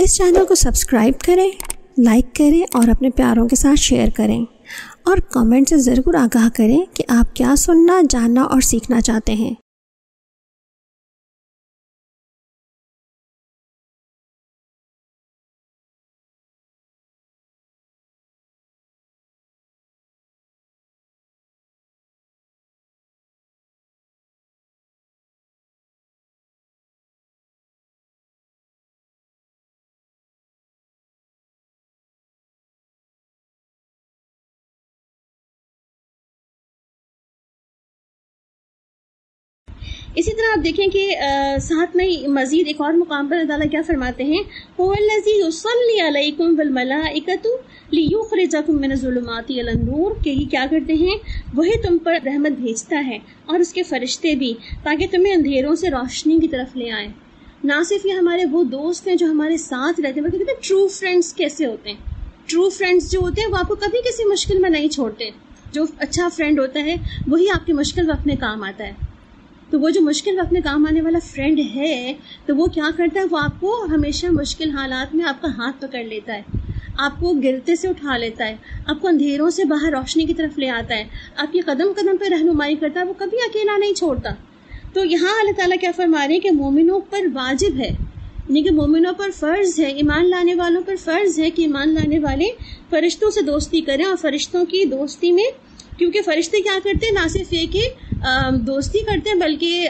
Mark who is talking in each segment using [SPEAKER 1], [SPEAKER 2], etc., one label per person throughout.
[SPEAKER 1] اس channel کو subscribe کریں، like کریں اور اپنے پیاروں کے ساتھ شیئر کریں، اور کمنٹ سے ضرور آگاہ کریں کہ آپ کیا سننا، جاننا اور سیکھنا چاہتے ہیں۔
[SPEAKER 2] اسی طرح آپ دیکھیں کہ ساتھ میں مزید ایک اور مقام پر اللہ تعالیٰ کیا فرماتے ہیں، هو الذی یصلی علیکم والملائکۃ لیخرجکم من الظلمات الی النور، کہ یہ کیا کرتے ہیں، وہی تم پر رحمت بھیجتا ہے اور اس کے فرشتے بھی، تاکہ تمہیں اندھیروں سے روشنی کی طرف لے آئیں۔ نہ صرف یہ ہمارے وہ دوست ہیں جو ہمارے ساتھ رہتے ہیں، بلکہ کہتے ہیں ٹرو فرینڈس کیسے ہوتے ہیں۔ ٹرو فرینڈس جو ہوتے ہیں وہ آپ کو کبھی کسی مشکل میں نہیں چھوڑتے۔ جو اچھا فرینڈ ہوتا ہے وہی آپ کے مشکل وقت میں کام آتا ہے۔ تو وہ جو مشکل وقت میں کام آنے والا فرینڈ ہے تو وہ کیا کرتا ہے، وہ آپ کو ہمیشہ مشکل حالات میں آپ کا ہاتھ پکڑ لیتا ہے، آپ کو گرتے سے اٹھا لیتا ہے، آپ کو اندھیروں سے باہر روشنی کی طرف لے آتا ہے، آپ کی قدم قدم پہ رہنمائی کرتا ہے، وہ کبھی اکیلا نہیں چھوڑتا۔ تو یہاں اللہ تعالیٰ کیا فرما رہے ہیں کہ مومنوں پر واجب ہے، یعنی کہ مومنوں پر فرض ہے، ایمان لانے والوں پر فرض ہے کہ ایمان لانے والے فرشتوں سے دوستی کریں، اور فرشتوں کی دوستی میں، کیونکہ فرشتے کیا کرتے ہیں، نہ صرف یہ کہ دوستی کرتے ہیں بلکہ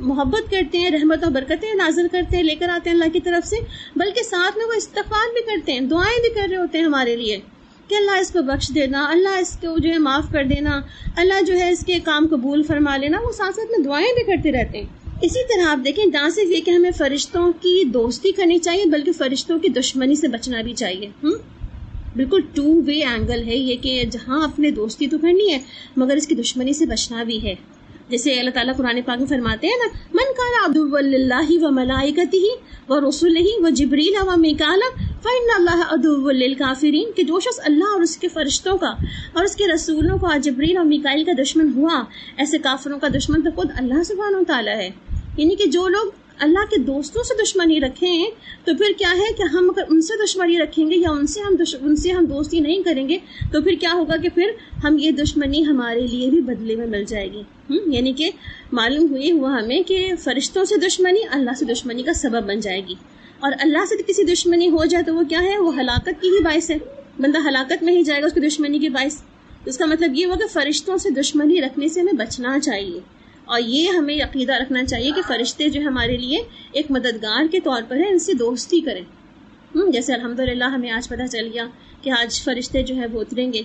[SPEAKER 2] محبت کرتے ہیں، رحمت و برکتیں نازل کرتے ہیں، لے کر آتے ہیں اللہ کی طرف سے، بلکہ ساتھ میں وہ استغفار بھی کرتے ہیں، دعائیں بھی کر رہے ہوتے ہیں ہمارے لیے کہ اللہ اس کو بخش دینا، اللہ اس کو جو ہے معاف کر دینا، اللہ جو ہے اس کے کام قبول فرما لینا، وہ ساتھ ساتھ میں دعائیں بھی کرتے رہتے ہیں۔ اسی طرح آپ دیکھیں، نہ صرف یہ کہ ہمیں فرشتوں کی دوستی کرنی چاہیے بلکہ فرشتوں کی دشمنی سے بچنا بھی چاہیے۔ بالکل ٹو وے اینگل ہے یہ کہ جہاں اپنے دوستی تو کرنی ہے مگر اس کی دشمنی سے بچنا بھی ہے۔ جیسے اللہ تعالیٰ قرآن پاک میں فرماتے ہیں نا، من کان عدوا للہ وملائکتہ ورسلہ وجبریل ومیکال فإن اللہ عدو للکافرین، کہ جو شخص اللہ اور اس کے فرشتوں کا اور اس کے رسولوں کا، جبریل اور میکائیل کا دشمن ہوا، ایسے کافروں کا دشمن تو خود اللہ سبحانہ و تعالیٰ ہے۔ یعنی کہ جو لوگ اللہ کے دوستوں سے دشمنی رکھیں تو پھر کیا ہے کہ ہم اگر ان سے دشمنی رکھیں گے یا ان سے ہم دوستی نہیں کریں گے تو پھر کیا ہوگا کہ پھر ہم یہ دشمنی ہمارے لیے بھی بدلے میں مل جائے گی۔ یعنی کہ معلوم ہوا ہمیں کہ فرشتوں سے دشمنی اللہ سے دشمنی کا سبب بن جائے گی، اور اللہ سے کسی دشمنی ہو جائے تو وہ کیا ہے، وہ ہلاکت کی ہی باعث ہے، بندہ ہلاکت میں ہی جائے گا اس کی دشمنی کے باعث۔ اس کا مطلب یہ ہوا کہ فرشتوں سے دشمنی رکھنے سے ہمیں بچنا چاہیے، اور یہ ہمیں عقیدہ رکھنا چاہیے کہ فرشتے جو ہمارے لیے ایک مددگار کے طور پر ہیں، ان سے دوستی کریں۔ جیسے الحمدللہ ہمیں آج پتہ چل گیا کہ آج فرشتے جو ہے وہ اتریں گے۔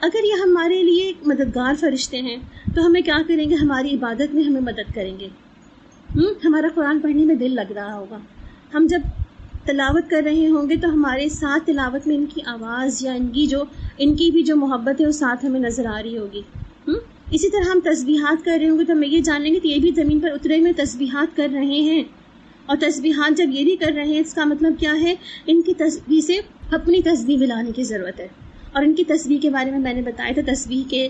[SPEAKER 2] اگر یہ ہمارے لیے ایک مددگار فرشتے ہیں تو ہمیں کیا کریں گے، ہماری عبادت میں ہمیں مدد کریں گے۔ ہمارا قرآن پڑھنے میں دل لگ رہا ہوگا، ہم جب تلاوت کر رہے ہوں گے تو ہمارے ساتھ تلاوت میں ان کی آواز یا ان کی بھی جو محبت ہے وہ ساتھ ہمیں نظر آ رہی ہوگی۔ اسی طرح ہم تسبیحات کر رہے ہوں گے تو ہم یہ جان لیں گے کہ یہ بھی زمین پر اترے ہوئے تسبیحات کر رہے ہیں، اور تسبیحات جب یہ بھی کر رہے ہیں اس کا مطلب کیا ہے، ان کی تسبیح سے اپنی تسبیح ملانے کی ضرورت ہے۔ اور ان کی تسبیح کے بارے میں نے بتایا تھا تسبیح کے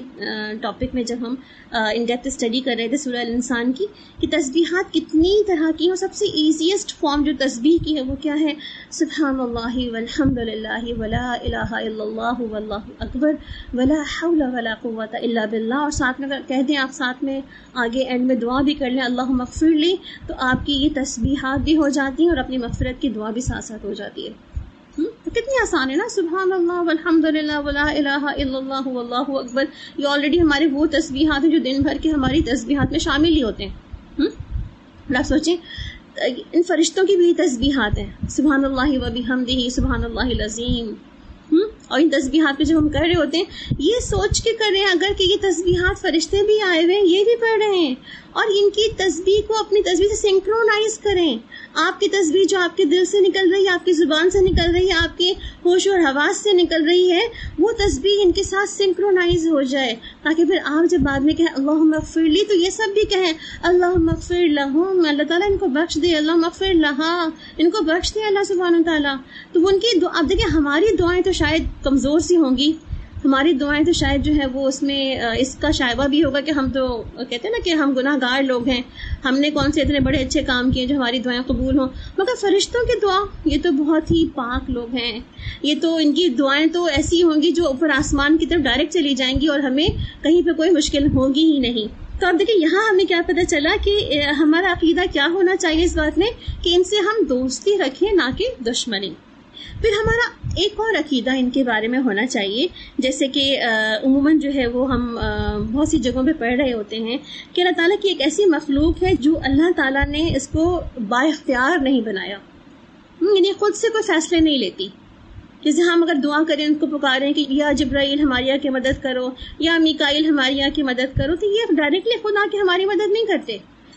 [SPEAKER 2] ٹاپک میں، جب ہم ان ڈیپتھ اسٹڈی کر رہے تھے سورہ الانسان کی، کہ تسبیحات کتنی طرح کی ہیں، اور سب سے ایزیسٹ فارم جو تسبیح کی ہے وہ کیا ہے، سبحان اللہ والحمد للہ ولا الہ الا اللہ واللہ اکبر ولا حول ولا قوۃ الا باللہ، اور ساتھ میں کہہ دیں آپ، ساتھ میں آگے اینڈ میں دعا بھی کر لیں اللہم اغفر لی، تو آپ کی یہ تسبیحات بھی ہو جاتی ہیں اور اپنی مغفرت کی دعا بھی ساتھ ساتھ ہو جاتی ہے۔ تو کتنی آسان ہے نا، سبحان اللہ والحمد للہ ولا الہ الا اللہ واللہ اکبر، یہ آلریڈی ہمارے وہ تسبیحات ہیں جو دن بھر کے ہماری تسبیحات میں شامل ہی ہوتے ہیں۔ آپ سوچیں ان فرشتوں کی بھی تسبیحات ہیں، سبحان اللہ وبحمدہ سبحان اللہ العظیم، اور ان تسبیحات پہ جب ہم کر رہے ہوتے ہیں یہ سوچ کے کر رہے ہیں اگر کہ یہ تسبیحات فرشتے بھی آئے ہوئے ہیں، یہ بھی پڑھ رہے ہیں، اور ان کی تسبیح کو اپنی تسبیح سے سنکرونائز کریں۔ آپ کی تسبیح جو آپ کے دل سے نکل رہی ہے، آپ کی زبان سے نکل رہی ہے، آپ کے ہوش اور حواس سے نکل رہی ہے، وہ تسبیح ان کے ساتھ سنکرونائز ہو جائے، تاکہ پھر آپ جب بعد میں کہیں اللہم اغفر لی تو یہ سب بھی کہیں اللہم اغفر لہم، اللہ تعالیٰ ان کو بخش دے، اللہم اغفر لہا، ان کو بخش دے اللہ سبحانہ تعالیٰ۔ تو ان کی آپ دیکھیں ہماری دعائیں تو شاید کمزور سی ہوں گی، ہماری دعائیں تو شاید جو ہے وہ اس میں اس کا شائبہ بھی ہوگا کہ ہم تو کہتے ہیں نا کہ ہم گناہ گار لوگ ہیں، ہم نے کون سے اتنے بڑے اچھے کام کیے جو ہماری دعائیں قبول ہوں، مگر فرشتوں کی دعا یہ تو بہت ہی پاک لوگ ہیں، یہ تو ان کی دعائیں تو ایسی ہوں گی جو اوپر آسمان کی طرف ڈائریکٹ چلی جائیں گی اور ہمیں کہیں پہ کوئی مشکل ہوگی ہی نہیں۔ تو اب دیکھیں یہاں ہمیں کیا پتہ چلا کہ ہمارا عقیدہ کیا ہونا چاہیے اس بات میں کہ ان سے ہم دوستی رکھیں نہ کہ دشمنی۔ پھر ہمارا ایک اور عقیدہ ان کے بارے میں ہونا چاہیے، جیسے کہ عموماً جو ہے وہ ہم بہت سی جگہوں پہ پڑھ رہے ہوتے ہیں کہ اللہ تعالیٰ کی ایک ایسی مخلوق ہے جو اللہ تعالیٰ نے اس کو با اختیار نہیں بنایا، یعنی خود سے کوئی فیصلے نہیں لیتی۔ جیسے ہم اگر دعا کریں، ان کو پکاریں کہ یا جبرائیل ہماری کی مدد کرو یا میکائیل ہماری کی مدد کرو، تو یہ ڈائریکٹلی خود آ کے ہماری مدد نہیں کرتے،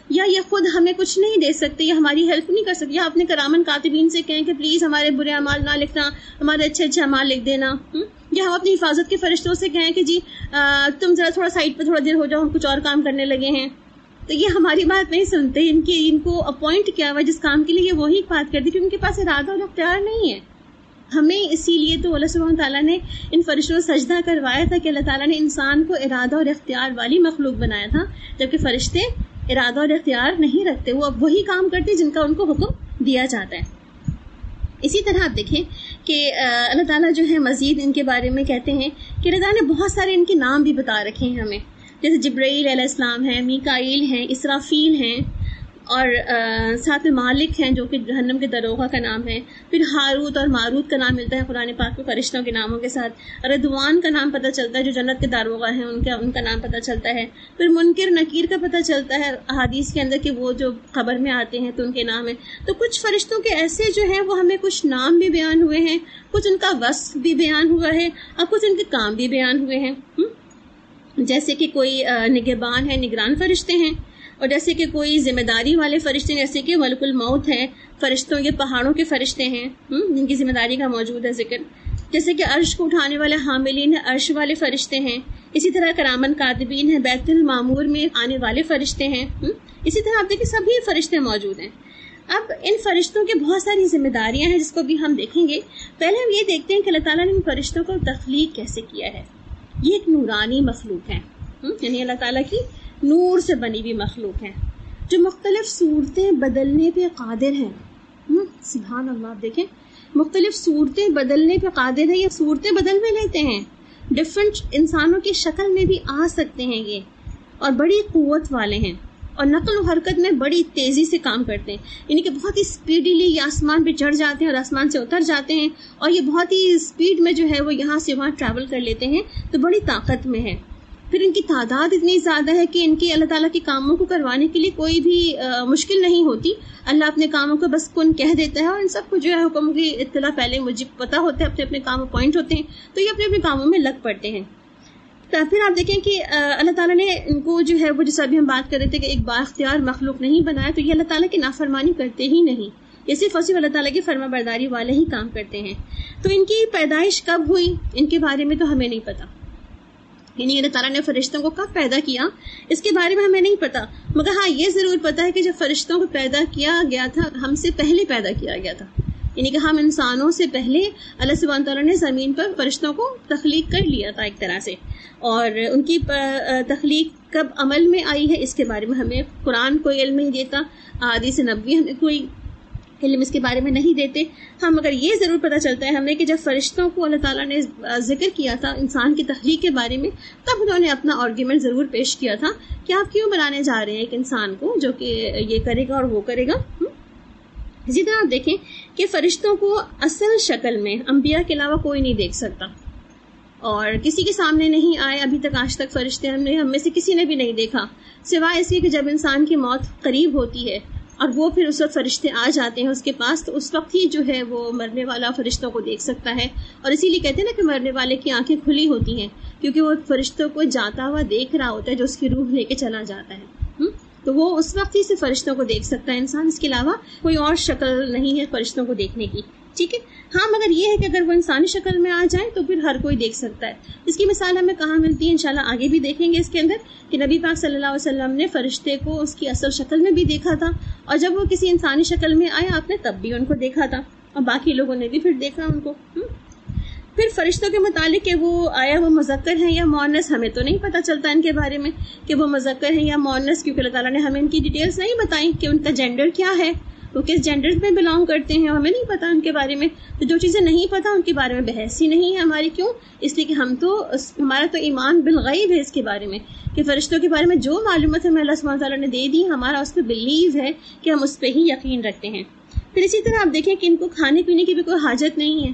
[SPEAKER 2] یا یہ خود ہمیں کچھ نہیں دے سکتے یا ہماری ہیلپ نہیں کر سکتے، یا اپنے کرامن کاتبین سے کہیں کہ پلیز ہمارے برے اعمال نہ لکھنا، ہمارے اچھے اچھے اعمال لکھ دینا، یا ہم اپنی حفاظت کے فرشتوں سے کہیں کہ جی تم ذرا تھوڑا سائڈ پہ تھوڑا دیر ہو جاؤ، ہم کچھ اور کام کرنے لگے ہیں۔ تو یہ ہماری بات نہیں سنتے، ان کو اپوائنٹ کیا ہوا جس کام کے لیے یہ وہی بات کرتی، کیونکہ ان کے پاس ارادہ اور اختیار نہیں ہے۔ ہمیں اسی لیے تو اللہ سبحانہ تعالیٰ نے ان فرشتوں سے سجدہ کروایا تھا کہ اللہ تعالیٰ نے انسان کو ارادہ اور اختیار والی مخلوق بنایا تھا، جبکہ فرشتے ارادہ اور اختیار نہیں رکھتے، وہ اب وہی کام کرتے جن کا ان کو حکم دیا جاتا ہے۔ اسی طرح آپ دیکھیں کہ اللہ تعالیٰ جو ہے مزید ان کے بارے میں کہتے ہیں کہ اللہ تعالیٰ نے بہت سارے ان کے نام بھی بتا رکھے ہیں ہمیں، جیسے جبرائیل علیہ السلام ہیں، میکائیل ہیں، اسرافیل ہیں، اور ساتھ میں مالک ہیں جو کہ جہنم کے دروغہ کا نام ہے۔ پھر ہاروت اور ماروت کا نام ملتا ہے قرآن پاک میں فرشتوں کے ناموں کے ساتھ۔ ردوان کا نام پتہ چلتا ہے جو جنت کے داروغہ ہیں، ان کا نام پتہ چلتا ہے۔ پھر منکر نکیر کا پتہ چلتا ہے احادیث کے اندر کہ وہ جو خبر میں آتے ہیں تو ان کے نام ہیں۔ تو کچھ فرشتوں کے ایسے جو ہیں وہ ہمیں کچھ نام بھی بیان ہوئے ہیں، کچھ ان کا وصف بھی بیان ہوا ہے، اور کچھ ان کے کام بھی بیان ہوئے ہیں، جیسے کہ کوئی نگہبان ہے، نگران فرشتے ہیں، اور جیسے کہ کوئی ذمہ داری والے فرشتے، جیسے کہ ملک الموت ہے، فرشتوں یہ پہاڑوں کے فرشتے ہیں جن کی ذمہ داری کا موجود ہے ذکر، جیسے کہ عرش کو اٹھانے والے حاملین عرش والے فرشتے ہیں، اسی طرح کرامن کاتبین ہیں، بیت المعمور میں آنے والے فرشتے ہیں، اسی طرح آپ دیکھیں سبھی فرشتے موجود ہیں۔ اب ان فرشتوں کی بہت ساری ذمہ داریاں ہیں جس کو بھی ہم دیکھیں گے۔ پہلے ہم یہ دیکھتے ہیں کہ اللہ تعالیٰ نے ان فرشتوں کو تخلیق کیسے کیا ہے۔ یہ ایک نورانی مخلوق ہے، یعنی اللہ تعالیٰ کی نور سے بنی ہوئی مخلوق ہے جو مختلف صورتیں بدلنے پہ قادر ہیں۔ سبحان اللہ، آپ دیکھیں مختلف صورتیں بدلنے پہ قادر ہے، یہ صورتیں بدل میں لیتے ہیں، ڈفرنٹ انسانوں کی شکل میں بھی آ سکتے ہیں یہ، اور بڑی قوت والے ہیں، اور نقل و حرکت میں بڑی تیزی سے کام کرتے ہیں، یعنی کہ بہت ہی اسپیڈیلی یہ آسمان پہ چڑھ جاتے ہیں اور آسمان سے اتر جاتے ہیں، اور یہ بہت ہی اسپیڈ میں جو ہے وہ یہاں سے وہاں ٹریول کر لیتے ہیں، تو بڑی طاقت میں ہے۔ پھر ان کی تعداد اتنی زیادہ ہے کہ ان کے اللہ تعالیٰ کے کاموں کو کروانے کے لیے کوئی بھی مشکل نہیں ہوتی، اللہ اپنے کاموں کو بس کن کہہ دیتا ہے، اور ان سب کو جو ہے حکم کی اطلاع پہلے مجھے پتہ ہوتا ہے، اپنے اپنے کام اپوائنٹ ہوتے ہیں، تو یہ اپنے اپنے کاموں میں لگ پڑتے ہیں۔ تو پھر آپ دیکھیں کہ اللہ تعالیٰ نے ان کو جو ہے وہ جیسا ابھی ہم بات کر رہے تھے کہ ایک با اختیار مخلوق نہیں بنایا، تو یہ اللہ تعالیٰ کی نافرمانی کرتے ہی نہیں، یہ صرف اور صرف اللہ تعالیٰ کی فرما برداری والے ہی کام کرتے ہیں۔ تو ان کی پیدائش کب ہوئی ان کے بارے میں تو ہمیں نہیں پتہ، یعنی اللہ تعالیٰ نے فرشتوں کو کب پیدا کیا اس کے بارے میں ہمیں نہیں پتا، مگر ہاں یہ ضرور پتا ہے کہ جب فرشتوں کو پیدا کیا گیا تھا ہم سے پہلے پیدا کیا گیا تھا، یعنی کہ ہم انسانوں سے پہلے اللہ سبحانہ تعالیٰ نے زمین پر فرشتوں کو تخلیق کر لیا تھا ایک طرح سے، اور ان کی تخلیق کب عمل میں آئی ہے اس کے بارے میں ہمیں قرآن کوئی علم نہیں دیتا، احادیث نبوی ہمیں کوئی علم اس کے بارے میں نہیں دیتے۔ ہم مگر یہ ضرور پتہ چلتا ہے ہمیں کہ جب فرشتوں کو اللہ تعالیٰ نے ذکر کیا تھا انسان کی تخلیق کے بارے میں، تب انہوں نے اپنا آرگیومنٹ ضرور پیش کیا تھا کہ آپ کیوں بنانے جا رہے ہیں ایک انسان کو جو کہ یہ کرے گا اور وہ کرے گا۔ اسی طرح آپ دیکھیں کہ فرشتوں کو اصل شکل میں انبیاء کے علاوہ کوئی نہیں دیکھ سکتا، اور کسی کے سامنے نہیں آئے ابھی تک، آج تک فرشتے ہم میں سے کسی نے بھی نہیں دیکھا، سوائے اس کہ جب انسان کی موت قریب ہوتی ہے اور وہ پھر اس وقت فرشتے آ جاتے ہیں اس کے پاس، تو اس وقت ہی جو ہے وہ مرنے والا فرشتوں کو دیکھ سکتا ہے، اور اسی لیے کہتے ہیں نا کہ مرنے والے کی آنکھیں کھلی ہوتی ہیں، کیونکہ وہ فرشتوں کو جاتا ہوا دیکھ رہا ہوتا ہے جو اس کی روح لے کے چلا جاتا ہے، تو وہ اس وقت ہی سے فرشتوں کو دیکھ سکتا ہے انسان، اس کے علاوہ کوئی اور شکل نہیں ہے فرشتوں کو دیکھنے کی، ٹھیک ہے۔ ہاں مگر یہ ہے کہ اگر وہ انسانی شکل میں آ جائیں تو پھر ہر کوئی دیکھ سکتا ہے۔ اس کی مثال ہمیں کہاں ملتی ہے انشاءاللہ آگے بھی دیکھیں گے اس کے اندر، کہ نبی پاک صلی اللہ علیہ وسلم نے فرشتے کو اس کی اصل شکل میں بھی دیکھا تھا، اور جب وہ کسی انسانی شکل میں آئے آپ نے تب بھی ان کو دیکھا تھا، اور باقی لوگوں نے بھی پھر دیکھا ان کو۔ پھر فرشتوں کے متعلق کہ وہ آیا وہ مذکر ہیں یا مؤنث، ہمیں تو نہیں پتہ چلتا ان کے بارے میں کہ وہ مذکر ہیں یا مؤنث، کیونکہ اللہ تعالیٰ نے ہمیں ان کی ڈیٹیلز نہیں بتائیں کہ ان کا جینڈر کیا ہے، وہ کس جینڈر میں بلانگ کرتے ہیں، ہمیں نہیں پتہ ان کے بارے میں. تو جو چیزیں نہیں پتہ ان کے بارے میں بحث ہی نہیں ہے ہماری. کیوں؟ اس لیے کہ ہمارا تو ایمان بالغیب ہے اس کے بارے میں، کہ فرشتوں کے بارے میں جو معلومات ہمیں اللہ سبحانہ تعالیٰ نے دے دی، ہمارا اس پہ بلیو ہے کہ ہم اس پہ ہی یقین رکھتے ہیں. پھر اسی طرح آپ دیکھیں کہ ان کو کھانے پینے کی بھی کوئی حاجت نہیں ہے،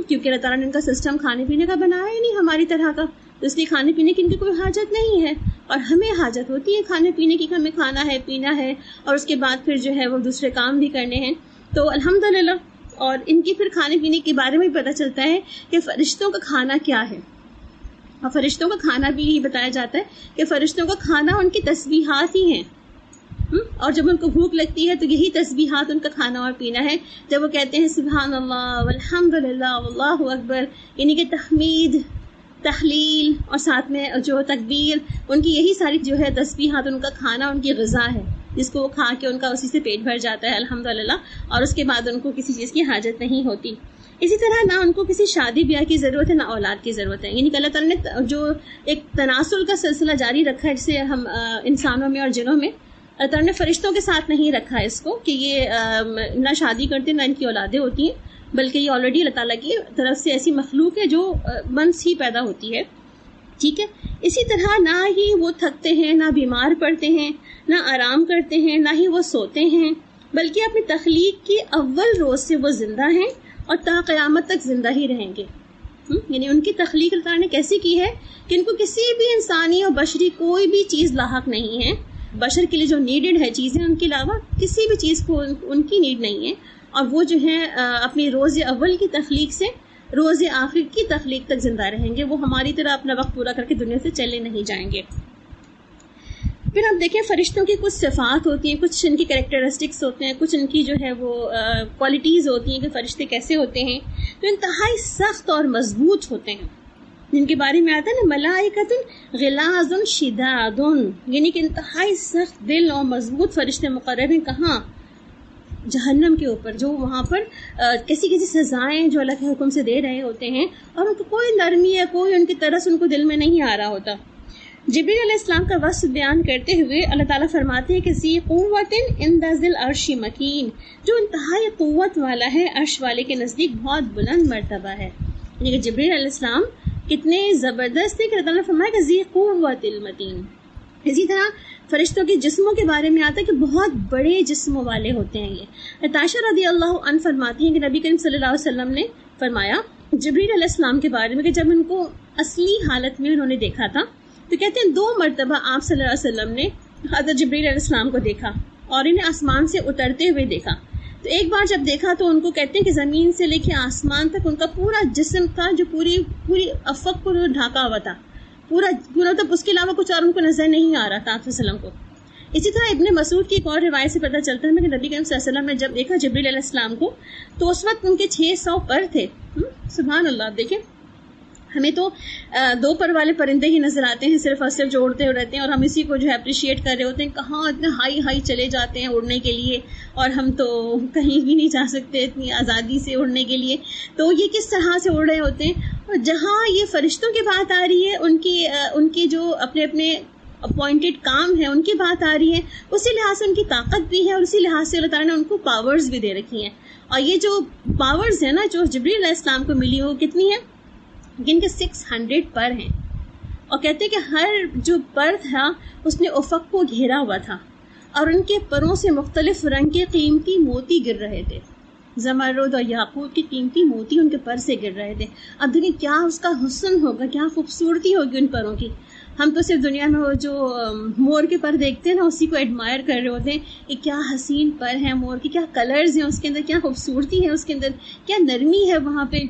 [SPEAKER 2] کیونکہ اللہ تعالیٰ نے ان کا سسٹم کھانے پینے کا بنایا ہی نہیں ہماری طرح کا، تو اس لیے کھانے پینے کی ان کی کوئی حاجت نہیں ہے. اور ہمیں حاجت ہوتی ہے کھانے پینے کی، ہمیں کھانا ہے، پینا ہے، اور اس کے بعد پھر جو ہے وہ دوسرے کام بھی کرنے ہیں. تو الحمدللہ. اور ان کی پھر کھانے پینے کے بارے میں بھی پتہ چلتا ہے کہ فرشتوں کا کھانا کیا ہے. اور فرشتوں کا کھانا بھی یہی بتایا جاتا ہے کہ فرشتوں کا کھانا ان کی تسبیحات ہی ہیں. اور جب ان کو بھوک لگتی ہے تو یہی تسبیحات ان کا کھانا اور پینا ہے. جب وہ کہتے ہیں سبحان اللہ والحمدللہ واللہ اکبر، یعنی کہ تحمید، تحلیل اور ساتھ میں جو تکبیر، ان کی یہی ساری جو ہے تسبیحات ان کا کھانا، ان کی غذا ہے، جس کو وہ کھا کے ان کا اسی سے پیٹ بھر جاتا ہے الحمدللہ. اور اس کے بعد ان کو کسی چیز کی حاجت نہیں ہوتی. اسی طرح نہ ان کو کسی شادی بیاہ کی ضرورت ہے، نہ اولاد کی ضرورت ہے. یعنی کہ اللہ تعالیٰ نے جو ایک تناسل کا سلسلہ جاری رکھا ہے، جسے ہم انسانوں میں اور جنوں میں، اللہ تعالیٰ نے فرشتوں کے ساتھ نہیں رکھا ہے اس کو، کہ یہ نہ شادی کرتے نہ ان کی اولادیں ہوتی ہیں، بلکہ یہ آلریڈی اللہ تعالیٰ کی طرف سے ایسی مخلوق ہے جو منس ہی پیدا ہوتی ہے. ٹھیک ہے. اسی طرح نہ ہی وہ تھکتے ہیں، نہ بیمار پڑتے ہیں، نہ آرام کرتے ہیں، نہ ہی وہ سوتے ہیں، بلکہ اپنی تخلیق کی اول روز سے وہ زندہ ہیں اور تا قیامت تک زندہ ہی رہیں گے. یعنی ان کی تخلیق اللہ تعالیٰ نے کیسی کی ہے کہ ان کو کسی بھی انسانی اور بشری کوئی بھی چیز لاحق نہیں ہے. بشر کے لیے جو نیڈڈ ہے چیزیں، ان کے علاوہ کسی بھی چیز کو ان کی نیڈ نہیں ہے. اور وہ جو ہے اپنی روز اول کی تخلیق سے روز آخر کی تخلیق تک زندہ رہیں گے. وہ ہماری طرح اپنا وقت پورا کر کے دنیا سے چلے نہیں جائیں گے. پھر آپ دیکھیں فرشتوں کی کچھ صفات ہوتی ہیں، کچھ ان کی کریکٹرسٹکس ہوتے ہیں، کچھ ان کی جو ہے وہ کوالٹیز ہوتی ہیں کہ فرشتے کیسے ہوتے ہیں. تو انتہائی سخت اور مضبوط ہوتے ہیں، جن کے بارے میں آتا ہے نا ملائکۃ غلاظ شداد، یعنی کہ انتہائی سخت دل اور مضبوط فرشتے مقرر ہیں. کہاں؟ جہنم کے اوپر، جو وہاں پر کسی سزائیں جو اللہ کے حکم سے دے رہے ہوتے ہیں، اور ان کو کوئی نرمی یا کوئی ان کی طرس ان کو دل میں نہیں آ رہا ہوتا. جبریل علیہ السلام کا وصف بیان کرتے ہوئے اللہ تعالیٰ فرماتے ہیں کہ ذی قوت عند ذی العرش مکین، جو انتہائی قوت والا ہے، عرش والے کے نزدیک بہت بلند مرتبہ ہے. یعنی کہ جبریل علیہ السلام کتنے زبردست ہے کہ اللہ تعالیٰ نے فرمایا کہ ذی قوت المتین. اسی طرح فرشتوں کے جسموں کے بارے میں آتا ہے کہ بہت بڑے جسموں والے ہوتے ہیں. یہ عائشہ رضی اللہ عنہ فرماتی ہیں کہ نبی کریم صلی اللہ علیہ وسلم نے فرمایا جبریل علیہ السلام کے بارے میں کہ جب ان کو اصلی حالت میں انہوں نے دیکھا تھا تو کہتے ہیں 2 مرتبہ آپ صلی اللہ علیہ وسلم نے حضرت جبریل علیہ السلام کو دیکھا اور انہیں آسمان سے اترتے ہوئے دیکھا. تو ایک بار جب دیکھا تو ان کو کہتے ہیں کہ زمین سے لے کے آسمان تک ان کا پورا جسم تھا جو پوری افق کو ڈھانکا ہوا تھا، پورا تب اس کے علاوہ کچھ اور ان کو نظر نہیں آ رہا تھا آپ صلی اللہ علیہ وسلم کو. اسی طرح ابن مسعود کی ایک اور روایت سے پتہ چلتا ہے کہ نبی کریم صلی اللہ علیہ وسلم نے جب دیکھا جبریل علیہ السلام کو تو اس وقت ان کے 600 پر تھے. سبحان اللہ. آپ دیکھیں ہمیں تو 2 پر والے پرندے ہی نظر آتے ہیں صرف اور صرف جو اڑتے ہوئے رہتے ہیں، اور ہم اسی کو جو ہے اپریشیٹ کر رہے ہوتے ہیں. کہاں اتنے ہائی چلے جاتے ہیں اڑنے کے لیے، اور ہم تو کہیں بھی نہیں جا سکتے اتنی آزادی سے اڑنے کے لیے. تو یہ کس طرح سے اڑ رہے ہوتے ہیں. اور جہاں یہ فرشتوں کی بات آ رہی ہے، ان کی جو اپنے اپوائنٹڈ کام ہے ان کی بات آ رہی ہے، اسی لحاظ سے ان کی طاقت بھی ہے، اور اسی لحاظ سے اللہ تعالیٰ نے ان کو پاورز بھی دے رکھی ہیں. اور یہ جو پاورز ہیں نا جو جبریل علیہ السلام کو ملی وہ کتنی ہیں؟ جن کے 600 پر ہیں. اور کہتے ہیں کہ ہر جو پر تھا اس نے افق کو گھیرا ہوا تھا، اور ان کے پروں سے مختلف رنگ کے قیمتی موتی گر رہے تھے. زمرد اور یاقوت کی قیمتی موتی ان کے پر سے گر رہے تھے. اب دیکھیں کیا اس کا حسن ہوگا، کیا خوبصورتی ہوگی ان پروں کی. ہم تو صرف دنیا میں وہ جو مور کے پر دیکھتے ہیں نا اسی کو ایڈمائر کر رہے ہوتے ہیں کہ کیا حسین پر ہیں مور کی، کیا کلرز ہیں اس کے اندر، کیا خوبصورتی ہے اس کے اندر، کیا نرمی ہے وہاں پہ.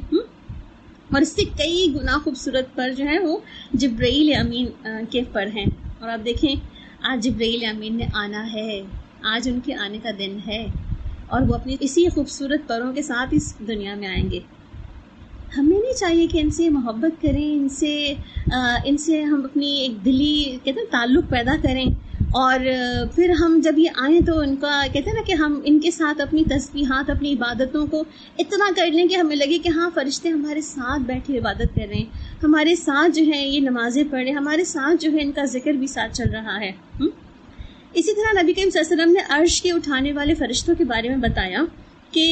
[SPEAKER 2] اور اس سے کئی گنا خوبصورت پر جو ہے وہ جبرائیل امین کے پر ہیں. اور آپ دیکھیں آج جبرائیل امین نے آنا ہے، آج ان کے آنے کا دن ہے، اور وہ اپنی اسی خوبصورت پروں کے ساتھ اس دنیا میں آئیں گے. ہمیں نہیں چاہیے کہ ان سے محبت کریں، ان سے ہم اپنی ایک دلی کہتے ہیں تعلق پیدا کریں، اور پھر ہم جب یہ آئیں تو ان کا کہتے ہیں نا کہ ہم ان کے ساتھ اپنی تسبیحات اپنی عبادتوں کو اتنا کر لیں کہ ہمیں لگے کہ ہاں فرشتے ہمارے ساتھ بیٹھے عبادت کر رہے ہیں, ہمارے ساتھ جو ہے یہ نمازیں پڑھ رہے ہیں, ہمارے ساتھ جو ہے ان کا ذکر بھی ساتھ چل رہا ہے. اسی طرح نبی کریم صلی اللہ علیہ وسلم نے عرش کے اٹھانے والے فرشتوں کے بارے میں بتایا کہ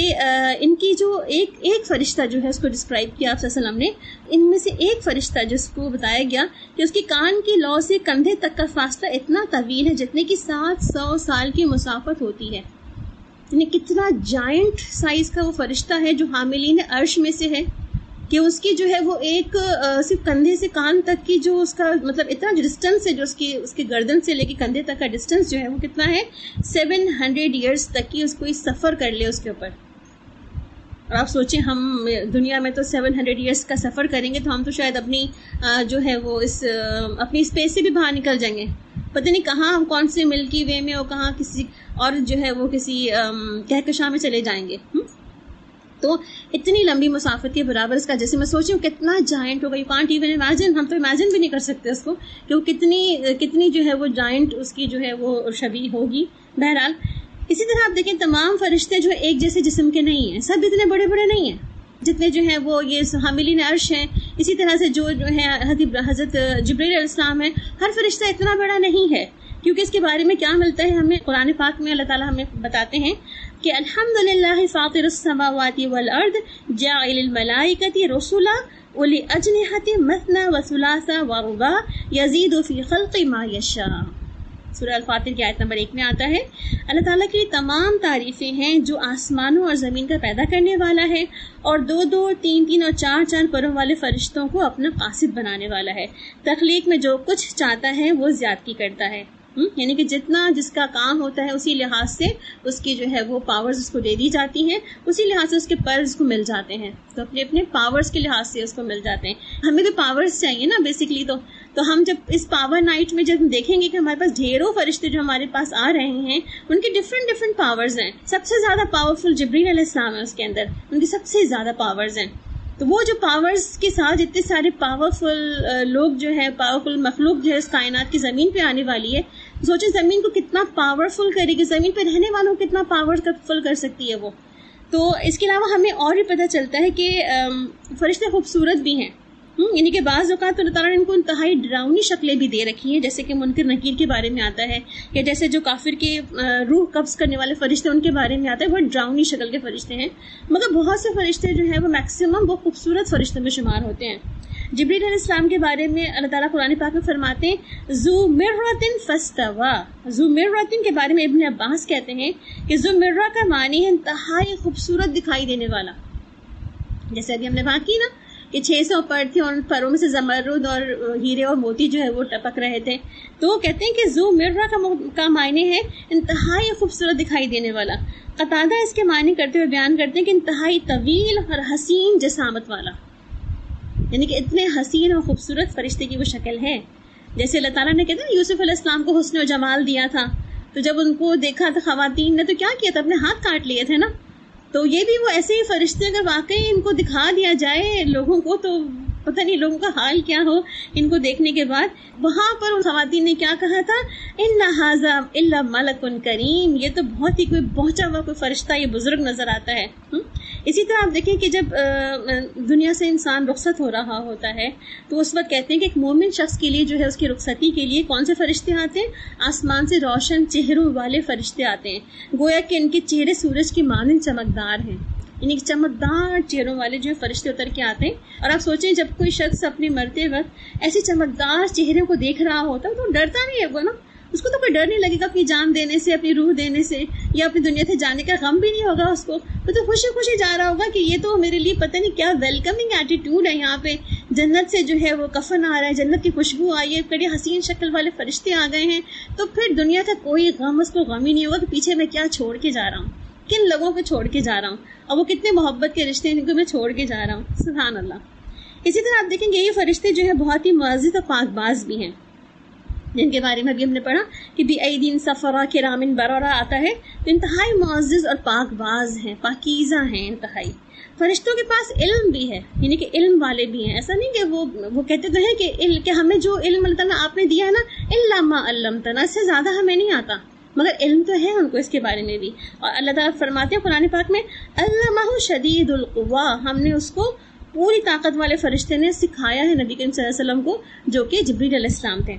[SPEAKER 2] ان کی جو ایک فرشتہ جو ہے اس کو ڈسکرائب کیا آپ صلی اللہ علیہ وسلم نے, ان میں سے ایک فرشتہ جس کو بتایا گیا کہ اس کی کان کی لو سے کندھے تک کا فاصلہ اتنا طویل ہے جتنے کی 700 سال کی مسافت ہوتی ہے. یعنی کتنا جائنٹ سائز کا وہ فرشتہ ہے جو حاملین عرش میں سے ہے کہ اس کی جو ہے وہ ایک صرف کندھے سے کان تک کی جو اس کا مطلب اتنا جو ڈسٹینس ہے جو اس کی گردن سے لے کے کندھے تک کا ڈسٹینس جو ہے وہ کتنا ہے 700 ایئرس تک کی اس کو سفر کر لے اس کے اوپر. اور آپ سوچیں ہم دنیا میں تو 700 ایئرس کا سفر کریں گے تو ہم تو شاید اپنی جو ہے وہ اپنی اسپیس سے بھی باہر نکل جائیں گے, پتہ نہیں کہاں ہم کون سے ملکی وے میں اور کہاں کسی اور جو ہے وہ کسی کہکشاں میں چلے جائیں گے. تو اتنی لمبی مسافت کے برابر اس کا جیسے میں سوچوں کتنا جائنٹ ہوگا, یو کانٹ ایون امیجن, ہم تو امیجن بھی نہیں کر سکتے اس کو کہ وہ کتنی جو ہے وہ جائنٹ اس کی جو ہے وہ شبیہ ہوگی. بہرحال اسی طرح آپ دیکھیں تمام فرشتے جو ایک جیسے جسم کے نہیں ہیں, سب اتنے بڑے بڑے نہیں ہیں جتنے جو ہیں وہ یہ حاملین عرش ہیں. اسی طرح سے جو ہے حضرت جبریل علیہ السلام ہے, ہر فرشتہ اتنا بڑا نہیں ہے, کیونکہ اس کے بارے میں کیا ملتا ہے ہمیں قرآن پاک میں. اللہ تعالیٰ ہمیں بتاتے ہیں کہ الحمدللہ فاطر السماوات والارض جاعل الملائکۃ رسلا اولی اجنحۃ مثنی وثلاث ورباع یزید فی خلق ما یشاء. سورہ الفاتر کی آیت نمبر 1 میں آتا ہے اللہ تعالیٰ کی تمام تعریفیں ہیں جو آسمانوں اور زمین کا پیدا کرنے والا ہے اور 2 2 3 3 اور 4 4 پروں والے فرشتوں کو اپنا قاصد بنانے والا ہے. تخلیق میں جو کچھ چاہتا ہے وہ زیادتی کرتا ہے, یعنی کہ جتنا جس کا کام ہوتا ہے اسی لحاظ سے اس کی جو ہے وہ پاورز اس کو دے دی جاتی ہیں, اسی لحاظ سے اس کے پرز کو مل جاتے ہیں, تو اپنے اپنے پاورز کے لحاظ سے اس کو مل جاتے ہیں. ہمیں بھی پاورز چاہیے نا بیسکلی, تو ہم جب اس پاور نائٹ میں جب دیکھیں گے کہ ہمارے پاس ڈھیروں فرشتے جو ہمارے پاس آ رہے ہیں ان کی ڈفرینٹ پاورز ہیں. سب سے زیادہ پاورفل جبریل علیہ السلام ہے, اس کے اندر ان کی سب سے زیادہ پاورز ہیں. تو وہ جو پاورز کے ساتھ اتنے سارے پاورفل لوگ جو ہے پاورفل مخلوق جو ہے اس کائنات کی زمین پہ آنے والی ہے, سوچیں زمین کو کتنا پاورفل کرے گی, زمین پہ رہنے والوں کو کتنا پاورفل کر سکتی ہے وہ. تو اس کے علاوہ ہمیں اور بھی پتہ چلتا ہے کہ فرشتے خوبصورت بھی ہیں, یعنی کہ بعض اوقات تو اللہ تعالیٰ نے ان کو انتہائی ڈراؤنی شکلیں بھی دے رکھی ہیں, جیسے کہ منکر نکیر کے بارے میں آتا ہے, یا جیسے جو کافر کے روح قبض کرنے والے فرشتے ان کے بارے میں آتا ہے, وہ ڈراؤنی شکل کے فرشتے ہیں. مگر بہت سے فرشتے جو ہیں وہ میکسیمم وہ خوبصورت فرشتوں میں شمار ہوتے ہیں. جبریل علیہ السلام کے بارے میں اللہ تعالیٰ قرآن پاک میں فرماتے ہیں ذو مرۃ فاستویٰ. ذو مرۃ کے بارے میں ابن عباس کہتے ہیں کہ ذو مرۃ کا معنی ہے انتہائی خوبصورت دکھائی دینے والا. جیسے ابھی ہم نے بات کی نا کہ 600 پر تھے اور پروں میں سے زمرد اور ہیرے اور موتی جو ہے وہ ٹپک رہے تھے, تو کہتے ہیں کہ ذو مرۃ کا معنی ہے انتہائی خوبصورت دکھائی دینے والا. قتادہ اس کے معنی کرتے ہوئے بیان کرتے ہیں کہ انتہائی طویل اور حسین جسامت والا, یعنی کہ اتنے حسین اور خوبصورت فرشتے کی وہ شکل ہے. جیسے اللہ تعالیٰ نے کہتے ہیں یوسف علیہ السلام کو حسن و جمال دیا تھا, تو جب ان کو دیکھا تھا خواتین نے تو کیا کیا تھا, اپنے ہاتھ کاٹ لیے تھے نا. تو یہ بھی وہ ایسے ہی فرشتے اگر واقعی ان کو دکھا دیا جائے لوگوں کو تو پتہ نہیں لوگوں کا حال کیا ہو ان کو دیکھنے کے بعد. وہاں پر ان خواتین نے کیا کہا تھا, ان ھذا الا ملک کریم, یہ تو بہت ہی کوئی پہنچا ہوا کوئی فرشتہ یہ بزرگ نظر آتا ہے. اسی طرح آپ دیکھیں کہ جب دنیا سے انسان رخصت ہو رہا ہوتا ہے تو اس وقت کہتے ہیں کہ ایک مومن شخص کے لیے جو ہے اس کی رخصتی کے لیے کون سے فرشتے آتے ہیں, آسمان سے روشن چہروں والے فرشتے آتے ہیں, گویا کہ ان کے چہرے سورج کی مانند چمکدار ہیں, یعنی چمکدار چہروں والے جو فرشتے اتر کے آتے ہیں. اور آپ سوچیں جب کوئی شخص اپنے مرتے وقت ایسے چمکدار چہرے کو دیکھ رہا ہوتا ہے تو ڈرتا نہیں ہے وہ نا, اس کو تو کوئی ڈر نہیں لگے گا اپنی جان دینے سے, اپنی روح دینے سے, یا اپنی دنیا سے جانے کا غم بھی نہیں ہوگا اس کو. وہ تو خوشی خوشی جا رہا ہوگا کہ یہ تو میرے لیے پتہ نہیں کیا ویلکمنگ ایٹیٹیوڈ ہے, یہاں پہ جنت سے جو ہے وہ کفن آ رہا ہے, جنت کی خوشبو آئی ہے, بڑی حسین شکل والے فرشتے آ گئے ہیں, تو پھر دنیا کا کوئی غم اس کو غم ہی نہیں ہوگا کہ پیچھے میں کیا چھوڑ کے جا رہا ہوں, کن لوگوں کو چھوڑ کے جا رہا ہوں, اور وہ کتنے محبت کے رشتے ہیں جن کو میں چھوڑ کے جا رہا ہوں. سبحان اللہ. اسی طرح آپ دیکھیں گے یہ فرشتے جو ہیں بہت ہی معزز اور پاک باز بھی ہیں. جن کے بارے میں ابھی ہم نے پڑھا کہ بِأَيْدٍ سَفَرَةٍ كِرَامٍ بَرَرَةٍ آتا ہے، تو انتہائی معزز اور پاک باز ہیں، پاکیزہ ہیں انتہائی۔ فرشتوں کے پاس علم بھی ہے، یعنی کہ علم والے بھی ہیں، ایسا نہیں کہ وہ کہتے تو ہیں کہ ہمیں جو علم اللہ تعالیٰ آپ نے دیا ہے نا، إِلَّا مَا عَلَّمْتَنَا، اس سے زیادہ ہمیں نہیں آتا، مگر علم تو ہے ان کو اس کے بارے میں بھی۔ اور اللہ تعالیٰ فرماتے ہیں قرآن پاک میں عَلَّمَهُ شَدِيدُ الْقُوَىٰ، ہم نے اس کو پوری طاقت والے فرشتے نے سکھایا ہے نبی کریم صلی اللہ علیہ وسلم کو، جو کہ جبریل علیہ السلام تھے۔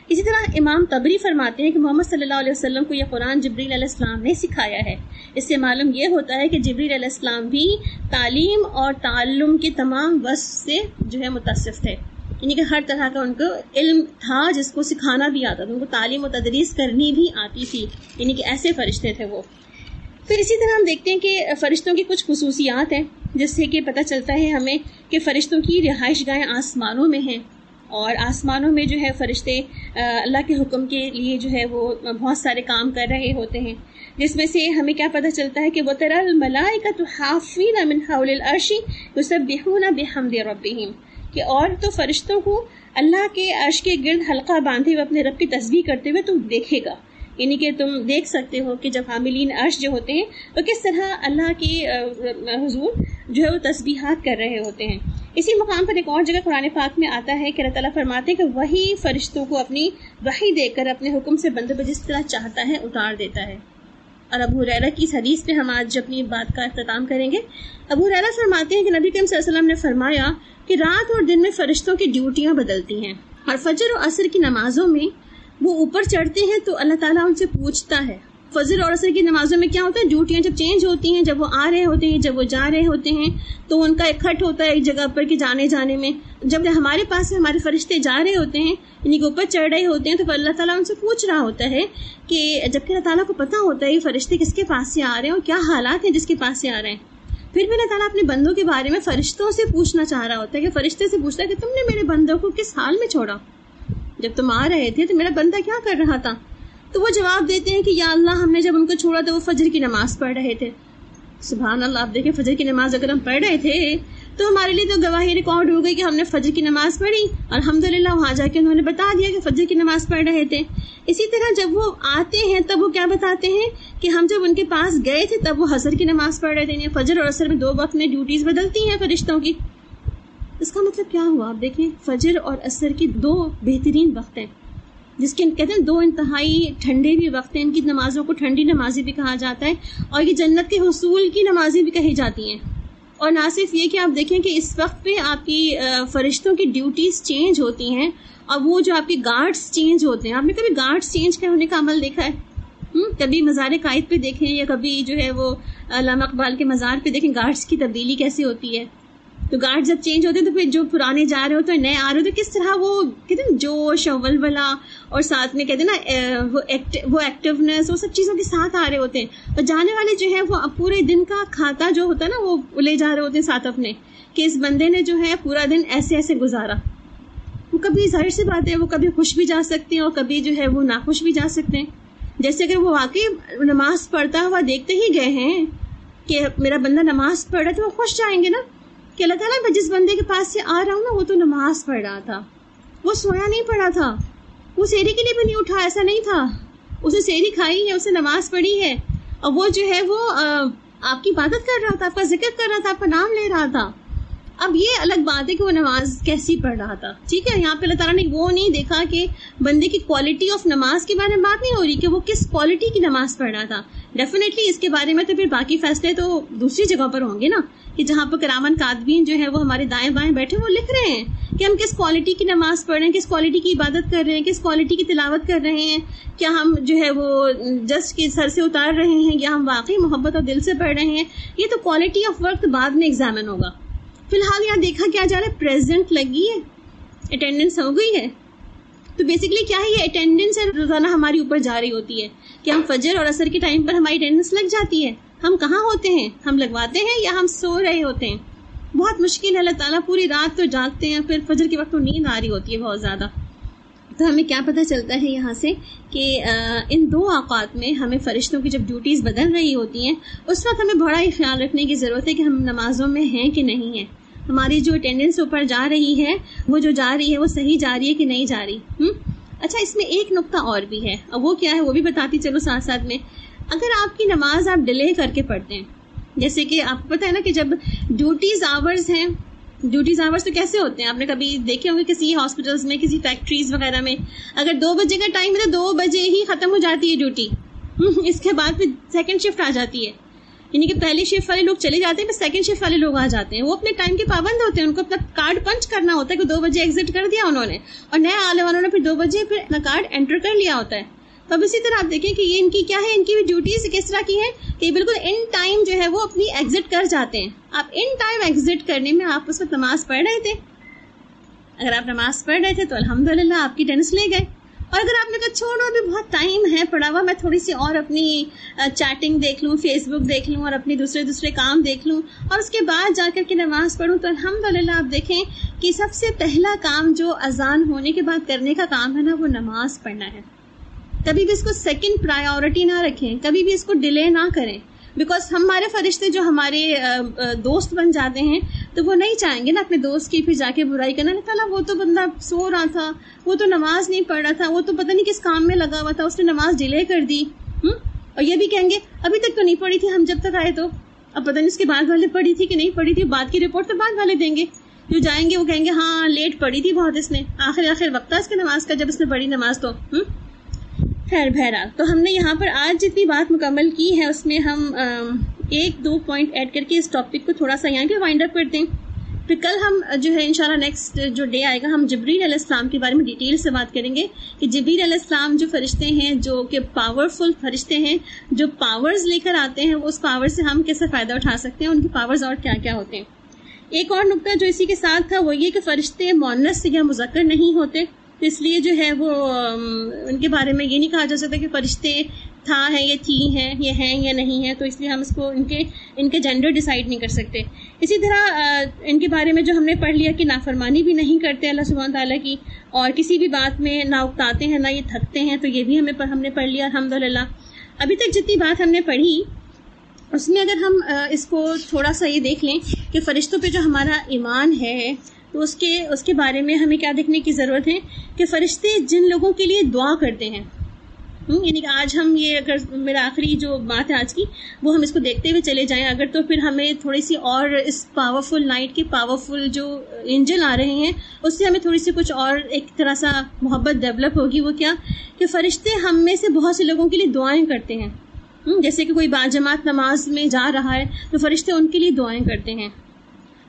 [SPEAKER 2] اسی طرح امام طبری فرماتے ہیں کہ محمد صلی اللہ علیہ وسلم کو یہ قرآن جبریل علیہ السلام نے سکھایا ہے۔ اس سے معلوم یہ ہوتا ہے کہ جبریل علیہ السلام بھی تعلیم اور تعلم کے تمام وصف سے جو ہے متصف تھے، یعنی کہ ہر طرح کا ان کو علم تھا جس کو سکھانا بھی آتا تھا، ان کو تعلیم و تدریس کرنی بھی آتی تھی، یعنی کہ ایسے فرشتے تھے وہ۔ پھر اسی طرح ہم دیکھتے ہیں کہ فرشتوں کی کچھ خصوصیات ہیں جس سے کہ پتہ چلتا ہے ہمیں کہ فرشتوں کی رہائش گاہیں آسمانوں میں ہیں، اور آسمانوں میں جو ہے فرشتے اللہ کے حکم کے لیے جو ہے وہ بہت سارے کام کر رہے ہوتے ہیں، جس میں سے ہمیں کیا پتہ چلتا ہے کہ وَتَرَى الْمَلَائِكَةَ حَافِّينَ مِنْ حَوْلِ الْعَرْشِ يُسَبِّحُونَ بِحَمْدِ رَبِّهِمْ، کہ اور تو فرشتوں کو اللہ کے عرش کے گرد حلقہ باندھے ہوئے اپنے رب کی تسبیح کرتے ہوئے تم دیکھے گا، یعنی کہ تم دیکھ سکتے ہو کہ جب حاملین عرش جو ہوتے ہیں تو کس طرح اللہ کی حضور جو ہے وہ تسبیحات کر رہے ہوتے ہیں۔ اسی مقام پر ایک اور جگہ قرآن پاک میں آتا ہے کہ اللہ تعالیٰ فرماتے ہیں کہ وہی فرشتوں کو اپنی وحی دے کر اپنے حکم سے بندے پر جس طرح چاہتا ہے اتار دیتا ہے۔ اور ابو ہریرہ کی اس حدیث پہ ہم آج اپنی بات کا اختتام کریں گے۔ ابو ہریرہ فرماتے ہیں کہ نبی کریم صلی اللہ علیہ وسلم نے فرمایا کہ رات اور دن میں فرشتوں کی ڈیوٹیاں بدلتی ہیں، اور فجر اور عصر کی نمازوں میں وہ اوپر چڑھتے ہیں تو اللہ تعالیٰ ان سے پوچھتا ہے۔ فجر اور عصر کی نمازوں میں کیا ہوتا ہے، ڈیوٹیاں جب چینج ہوتی ہیں، جب وہ آ رہے ہوتے ہیں، جب وہ جا رہے ہوتے ہیں، تو ان کا اکٹھ ہوتا ہے ایک جگہ پر کہ جانے میں، جب ہمارے پاس سے ہمارے فرشتے جا رہے ہوتے ہیں، یعنی کہ اوپر چڑھ رہے ہوتے ہیں، تو اللہ تعالیٰ ان سے پوچھ رہا ہوتا ہے کہ جبکہ اللہ تعالیٰ کو پتا ہوتا ہے یہ فرشتے کس کے پاس سے آ رہے ہیں اور کیا حالات ہیں جس کے پاس سے آ رہے ہیں، پھر بھی اللہ تعالیٰ اپنے بندوں کے بارے میں فرشتوں سے پوچھنا چاہ رہا ہوتا ہے کہ فرشتے سے پوچھتا ہے کہ تم نے میرے بندوں کو کس حال میں چھوڑا، جب تم آ رہے تھے تو میرا بندہ کیا کر رہا تھا؟ تو وہ جواب دیتے ہیں کہ یا اللہ ہم نے جب ان کو چھوڑا تو وہ فجر کی نماز پڑھ رہے تھے۔ سبحان اللہ، آپ دیکھیں فجر کی نماز اگر ہم پڑھ رہے تھے تو ہمارے لیے تو گواہی ریکارڈ ہو گئی کہ ہم نے فجر کی نماز پڑھی، الحمدللہ وہاں جا کے انہوں نے بتا دیا کہ فجر کی نماز پڑھ رہے تھے۔ اسی طرح جب وہ آتے ہیں تب وہ کیا بتاتے ہیں کہ ہم جب ان کے پاس گئے تھے تب وہ عصر کی نماز پڑھ رہے تھے، یعنی فجر اور عصر میں 2 وقت میں ڈیوٹیز بدلتی ہیں فرشتوں کی۔ اس کا مطلب کیا ہوا؟ آپ دیکھیں فجر اور عصر کی 2 بہترین وقت ہیں، جس کے کہتے ہیں 2 انتہائی ٹھنڈے بھی وقت ہیں، ان کی نمازوں کو ٹھنڈی نمازیں بھی کہا جاتا ہے، اور یہ جنت کے حصول کی نمازیں بھی کہی جاتی ہیں۔ اور نہ صرف یہ کہ آپ دیکھیں کہ اس وقت پہ آپ کی فرشتوں کی ڈیوٹیز چینج ہوتی ہیں، اور وہ جو آپ کے گارڈز چینج ہوتے ہیں۔ آپ نے کبھی گارڈز چینج ہونے کا عمل دیکھا ہے؟ کبھی مزار قائد پہ دیکھیں، یا کبھی جو ہے وہ علامہ اقبال کے مزار پہ دیکھیں گارڈز کی تبدیلی کیسی ہوتی ہے۔ تو گارڈ جب چینج ہوتے ہیں تو پھر جو پرانے جا رہے ہوتے ہیں نئے آ رہے ہوتے ہیں، کس طرح وہ کہتے ہیں جوش اور ولولہ، اور ساتھ میں کہتے ہیں نا وہ ایکٹیونیس، وہ سب چیزوں کے ساتھ آ رہے ہوتے ہیں۔ اور جانے والے جو ہے وہ پورے دن کا کھاتا جو ہوتا ہے نا وہ لے جا رہے ہوتے ہیں ساتھ اپنے، کہ اس بندے نے جو ہے پورا دن ایسے ایسے گزارا۔ وہ کبھی ظاہر سی بات ہے وہ کبھی خوش بھی جا سکتے ہیں اور کبھی جو ہے وہ ناخوش بھی جا سکتے ہیں۔ جیسے اگر وہ واقعی نماز پڑھتا ہوا دیکھتے ہی گئے ہیں کہ میرا بندہ نماز پڑھ رہا ہے تو وہ خوش جائیں گے نا کہ اللہ تعالیٰ میں جس بندے کے پاس سے آ رہا ہوں نا وہ تو نماز پڑھ رہا تھا، وہ سویا نہیں پڑا تھا، وہ سحری کے لیے بھی نہیں اٹھا، ایسا نہیں تھا، اسے سحری کھائی ہے، اسے نماز پڑھی ہے، اور وہ جو ہے وہ آپ کی عبادت کر رہا تھا، آپ کا ذکر کر رہا تھا، آپ کا نام لے رہا تھا۔ اب یہ الگ بات ہے کہ وہ نماز کیسی پڑھ رہا تھا، ٹھیک ہے، یہاں پہ اللہ تعالیٰ نے وہ نہیں دیکھا کہ بندے کی کوالٹی آف نماز کے بارے میں بات نہیں ہو رہی کہ وہ کس کوالٹی کی نماز پڑھ رہا تھا۔ ڈیفینیٹلی اس کے بارے میں تو پھر باقی فیصلے تو دوسری جگہ پر ہوں گے نا، کہ جہاں پر کرامن کاتبین جو ہے وہ ہمارے دائیں بائیں بیٹھے وہ لکھ رہے ہیں کہ ہم کس کوالٹی کی نماز پڑھ رہے ہیں، کس کوالٹی کی عبادت کر رہے ہیں، کس کوالٹی کی تلاوت کر رہے ہیں، کیا ہم جو ہے وہ جسٹ کے سر سے اتار رہے ہیں یا ہم واقعی محبت اور دل سے پڑھ رہے ہیں۔ یہ تو کوالٹی آف وقت بعد میں ایگزامن ہوگا۔ فی الحال یہاں دیکھا کیا جا رہا ہے، پریزنٹ لگی ہے، اٹینڈنس ہو گئی ہے۔ تو بیسیکلی کیا ہے، یہ اٹینڈنس روزانہ ہماری اوپر جا رہی ہوتی ہے کہ ہم فجر اور عصر کے ٹائم پر ہماری اٹینڈنس لگ جاتی ہے۔ ہم کہاں ہوتے ہیں، ہم لگواتے ہیں یا ہم سو رہے ہوتے ہیں؟ بہت مشکل ہے، اللہ تعالیٰ پوری رات تو جاگتے ہیں، پھر فجر کے وقت تو نیند آ رہی ہوتی ہے بہت زیادہ۔ تو ہمیں کیا پتہ چلتا ہے یہاں سے کہ ان 2 اوقات میں ہمیں فرشتوں کی جب ڈیوٹیز بدل رہی ہوتی ہیں اس وقت ہمیں بڑا ہی خیال رکھنے کی ضرورت ہے کہ ہم نمازوں میں ہیں کہ نہیں ہیں، ہماری جو اٹینڈنس اوپر جا رہی ہے وہ جو جا رہی ہے وہ صحیح جا رہی ہے کہ نہیں جا رہی۔ اچھا اس میں ایک نقطہ اور بھی ہے، اور وہ کیا ہے وہ بھی بتاتی چلو ساتھ ساتھ میں. اگر آپ کی نماز آپ ڈیلے کر کے پڑھتے ہیں، جیسے کہ آپ کو پتہ ہے نا کہ جب ڈیوٹیز آورز ہیں، ڈیوٹیز آورز تو کیسے ہوتے ہیں، آپ نے کبھی دیکھے ہوں گے کسی ہاسپٹلس میں، کسی فیکٹریز وغیرہ میں، اگر 2 بجے کا ٹائم ہے تو 2 بجے ہی ختم ہو جاتی ہے ڈیوٹی. اس کے بعد پھر سیکنڈ شفٹ آ جاتی ہے، یعنی کہ پہلی شفٹ والے لوگ چلے جاتے ہیں، پھر سیکنڈ شفٹ والے لوگ آ جاتے ہیں. وہ اپنے ٹائم کے پابند ہوتے ہیں، ان کو اپنا کارڈ پنچ کرنا ہوتا ہے کہ 2 بجے ایگزٹ کر دیا انہوں نے، اور نئے آنے والوں نے پھر 2 بجے پھر اپنا کارڈ انٹر کر لیا ہوتا ہے. تو اب اسی طرح آپ دیکھیں کہ یہ ان کی کیا ہے، ان کی بھی ڈیوٹیز کس طرح کی ہے کہ بالکل ان ٹائم جو ہے وہ اپنی ایگزٹ کر جاتے ہیں. آپ ان ٹائم ایگزٹ کرنے میں آپ اس وقت نماز پڑھ رہے تھے، اگر آپ نماز پڑھ رہے تھے تو الحمدللہ آپ کی ٹینس لے گئے. اور اگر آپ نے کہا چھوڑو ابھی بہت ٹائم ہے پڑا ہوا، میں تھوڑی سی اور اپنی چیٹنگ دیکھ لوں، فیس بک دیکھ لوں، اور اپنی دوسرے کام دیکھ لوں، اور اس کے بعد جا کر کے نماز پڑھوں، تو الحمدللہ آپ دیکھیں کہ سب سے پہلا کام جو اذان ہونے کے بعد کرنے کا کام ہے نا، وہ نماز پڑھنا ہے. کبھی بھی اس کو سیکنڈ پرائیورٹی نہ رکھیں، کبھی بھی اس کو ڈیلے نہ کریں، بیکاز ہمارے فرشتے جو ہمارے دوست بن جاتے ہیں تو وہ نہیں چاہیں گے نا اپنے دوست کی پھر جا کے برائی کرنا. اللہ تعالیٰ وہ تو بندہ سو رہا تھا، وہ تو نماز نہیں پڑھ رہا تھا، وہ تو پتہ نہیں کس کام میں لگا ہوا تھا، اس نے نماز ڈیلے کر دی. اور یہ بھی کہیں گے ابھی تک تو نہیں پڑھی تھی ہم جب تک آئے، تو اب پتہ نہیں اس کے بعد والے پڑھی تھی کہ نہیں پڑھی تھی. بعد کی رپورٹ تو بعد والے دیں گے، جو جائیں گے وہ کہیں گے ہاں لیٹ پڑھی تھی بہت اس نے، آخر وقت تھا اس کی نماز کا جب اس نے پڑھی نماز. تو خیر بہرحال تو ہم نے یہاں پر آج جتنی بات مکمل کی ہے اس میں ہم 1-2 پوائنٹ ایڈ کر کے اس ٹاپک کو تھوڑا سا یہاں پہ وائنڈ اپ کرتے ہیں. پھر کل ہم جو ہے انشاءاللہ نیکسٹ جو ڈے آئے گا، ہم جبریل علیہ السلام کے بارے میں ڈیٹیل سے بات کریں گے کہ جبریل علیہ السلام جو فرشتے ہیں، جو کہ پاورفل فرشتے ہیں، جو پاورز لے کر آتے ہیں، اس پاور سے ہم کیسے فائدہ اٹھا سکتے ہیں، ان کی پاورز اور کیا کیا ہوتے ہیں. ایک اور نقطہ جو اسی کے ساتھ تھا وہ یہ کہ فرشتے مؤنث یا مذکر نہیں ہوتے، تو اس لیے جو ہے وہ ان کے بارے میں یہ نہیں کہا جا سکتا کہ فرشتے تھا ہے یا تھی ہیں، یہ ہیں یا نہیں ہیں، تو اس لیے ہم اس کو ان کے جینڈر ڈیسائیڈ نہیں کر سکتے. اسی طرح ان کے بارے میں جو ہم نے پڑھ لیا کہ نافرمانی بھی نہیں کرتے اللہ سبحانہ تعالیٰ کی، اور کسی بھی بات میں نہ اکتاتے ہیں نہ یہ تھکتے ہیں، تو یہ بھی ہم نے پڑھ لیا الحمدللہ. ابھی تک جتنی بات ہم نے پڑھی اس میں اگر ہم اس کو تھوڑا سا یہ دیکھ لیں کہ فرشتوں پہ جو ہمارا ایمان ہے تو اس کے بارے میں ہمیں کیا دیکھنے کی ضرورت ہے کہ فرشتے جن لوگوں کے لیے دعا کرتے ہیں، یعنی کہ آج ہم یہ اگر میرا آخری جو بات ہے آج کی وہ ہم اس کو دیکھتے ہوئے چلے جائیں اگر، تو پھر ہمیں تھوڑی سی اور اس پاورفل نائٹ کے پاورفل جو اینجل آ رہے ہیں اس سے ہمیں تھوڑی سی کچھ اور ایک طرح سا محبت ڈیولپ ہوگی. وہ کیا کہ فرشتے ہم میں سے بہت سے لوگوں کے لیے دعائیں کرتے ہیں. جیسے کہ کوئی باجماعت نماز میں جا رہا ہے تو فرشتے ان کے لیے دعائیں کرتے ہیں.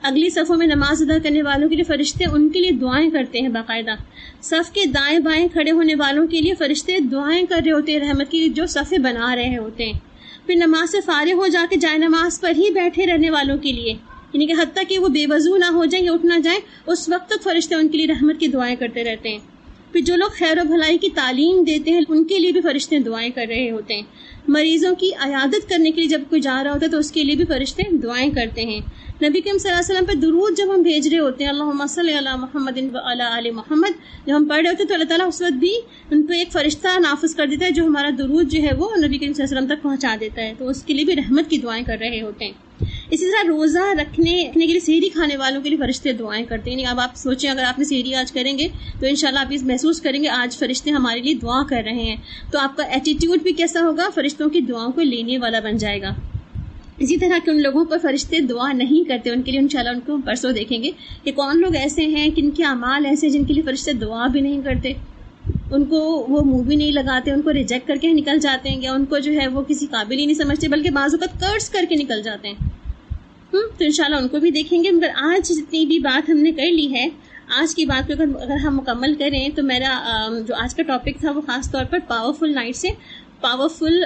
[SPEAKER 2] اگلی صفوں میں نماز ادا کرنے والوں کے لیے فرشتے ان کے لیے دعائیں کرتے ہیں باقاعدہ. صف کے دائیں بائیں کھڑے ہونے والوں کے لیے فرشتے دعائیں کر رہے ہوتے ہیں رحمت کی، جو صفیں بنا رہے ہوتے ہیں. پھر نماز سے فارغ ہو جا کے جائے نماز پر ہی بیٹھے رہنے والوں کے لیے، یعنی کہ حتیٰ کہ وہ بے وضو نہ ہو جائیں یا اٹھ نہ جائیں اس وقت تک فرشتے ان کے لیے رحمت کی دعائیں کرتے رہتے ہیں. پھر جو لوگ خیر و بھلائی کی تعلیم دیتے ہیں ان کے لیے بھی فرشتے دعائیں کر رہے ہوتے ہیں. مریضوں کی عیادت کرنے کے لیے جب کوئی جا رہا ہوتا ہے تو اس کے لیے بھی فرشتے دعائیں کرتے ہیں. نبی کریم صلی اللہ علیہ وسلم پہ درود جب ہم بھیج رہے ہوتے ہیں اللہم صلی علی محمد وعلی آل محمد، جب ہم پڑھ رہے ہوتے ہیں تو اللہ تعالیٰ اس وقت بھی ان پہ ایک فرشتہ نافذ کر دیتا ہے جو ہمارا درود جو ہے وہ نبی کریم صلی اللہ علیہ وسلم تک پہنچا دیتا ہے، تو اس کے لیے بھی رحمت کی دعائیں کر رہے ہوتے ہیں. اسی طرح روزہ رکھنے کے لیے سحری کھانے والوں کے لیے فرشتے دعائیں کرتے ہیں. اب آپ سوچیں اگر آپ نے سحری آج کریں گے تو انشاءاللہ آپ اس محسوس کریں گے آج فرشتے ہمارے لیے دعا کر رہے ہیں، تو آپ کا ایٹیٹیوڈ بھی کیسا ہوگا، فرشتوں کی دعاؤں کو لینے والا بن جائے گا. اسی طرح کہ ان لوگوں پر فرشتے دعا نہیں کرتے ان کے لیے انشاءاللہ ان کو ہم پرسوں دیکھیں گے کہ کون لوگ ایسے ہیں کہ ان کے اعمال ایسے ہیں جن کے لیے فرشتے دعا بھی نہیں کرتے، ان کو وہ منہ بھی نہیں لگاتے، ان کو ریجیکٹ کر کے نکل جاتے ہیں، یا ان کو جو ہے وہ کسی قابل ہی نہیں سمجھتے بلکہ بعض اوقات کرس کر کے نکل جاتے ہیں. تو انشاءاللہ ان کو بھی دیکھیں گے. مگر آج جتنی بھی بات ہم نے کر لی ہے، آج کی بات کو اگر ہم مکمل کریں تو میرا جو آج کا ٹاپک تھا وہ خاص طور پر پاورفل نائٹ سے پاورفل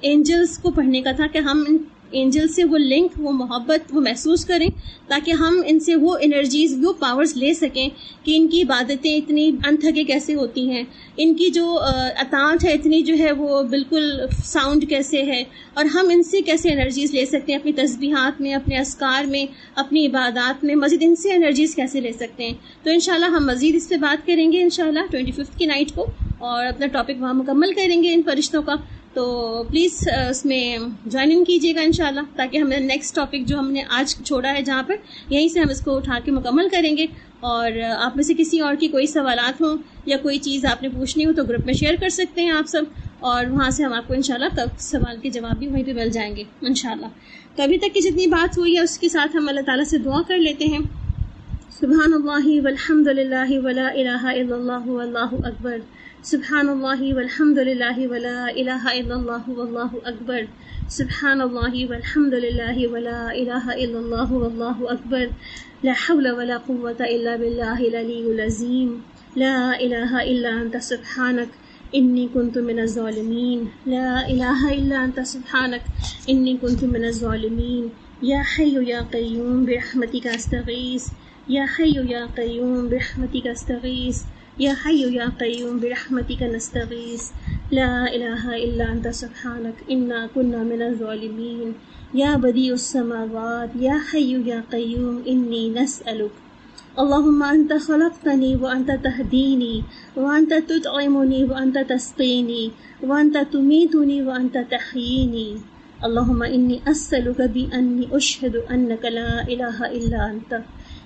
[SPEAKER 2] اینجلز کو پڑھنے کا تھا کہ ہم اینجل سے وہ لنک، وہ محبت وہ محسوس کریں تاکہ ہم ان سے وہ انرجیز وہ پاورز لے سکیں کہ ان کی عبادتیں اتنی انتھکے کیسے ہوتی ہیں، ان کی جو اطاعت ہے اتنی جو ہے وہ بالکل ساؤنڈ کیسے ہے، اور ہم ان سے کیسے انرجیز لے سکتے ہیں اپنی تسبیحات میں، اپنے اذکار میں، اپنی عبادات میں، مزید ان سے انرجیز کیسے لے سکتے ہیں. تو انشاءاللہ ہم مزید اس پہ بات کریں گے انشاءاللہ 25 کی نائٹ کو، اور اپنا ٹاپک وہاں مکمل کریں گے ان فرشتوں کا. تو پلیز اس میں جوائن ان کیجیے گا انشاءاللہ، تاکہ ہمیں نیکسٹ ٹاپک جو ہم نے آج چھوڑا ہے جہاں پر، یہیں سے ہم اس کو اٹھا کے مکمل کریں گے. اور آپ میں سے کسی اور کی کوئی سوالات ہوں یا کوئی چیز آپ نے پوچھنی ہو تو گروپ میں شیئر کر سکتے ہیں آپ سب، اور وہاں سے ہم آپ کو انشاءاللہ سوال کے جواب بھی وہیں پہ مل جائیں گے انشاءاللہ. تو ابھی تک کی جتنی بات ہوئی ہے اس کے ساتھ ہم اللہ تعالیٰ سے دعا کر لیتے ہیں. سبحان اللہ والحمد للہ ولا الہ الا اللہ واللہ اکبر. سبحان اللہ والحمد للہ ولا الہ الا اللہ واللہ اکبر. سبحان اللہ والحمد للہ ولا الہ الا اللہ واللہ اکبر. لا حول ولا قوة الا باللہ العلی العظیم. لا الہ الا انت سبحانک انی کنت من الظالمین. لا الہ الا انت سبحانک انی کنت من الظالمین. یا حی یا قیوم برحمتک استغیث. یا حی یا قیوم برحمتک استغیث. یا حی یا قیوم برحمتک نستغیث. لا الہ الا انت سبحانک انا کنا من الظالمین. یا بدیع السماوات یا حی یا قیوم انی نسألک. اللہم انت خلقتنی وانت تہدینی وانت تطعمنی وانت تسقینی وانت تمیتنی وانت تحیینی. اللہم انی اسألک بانی اشہد انک لا الہ الا انت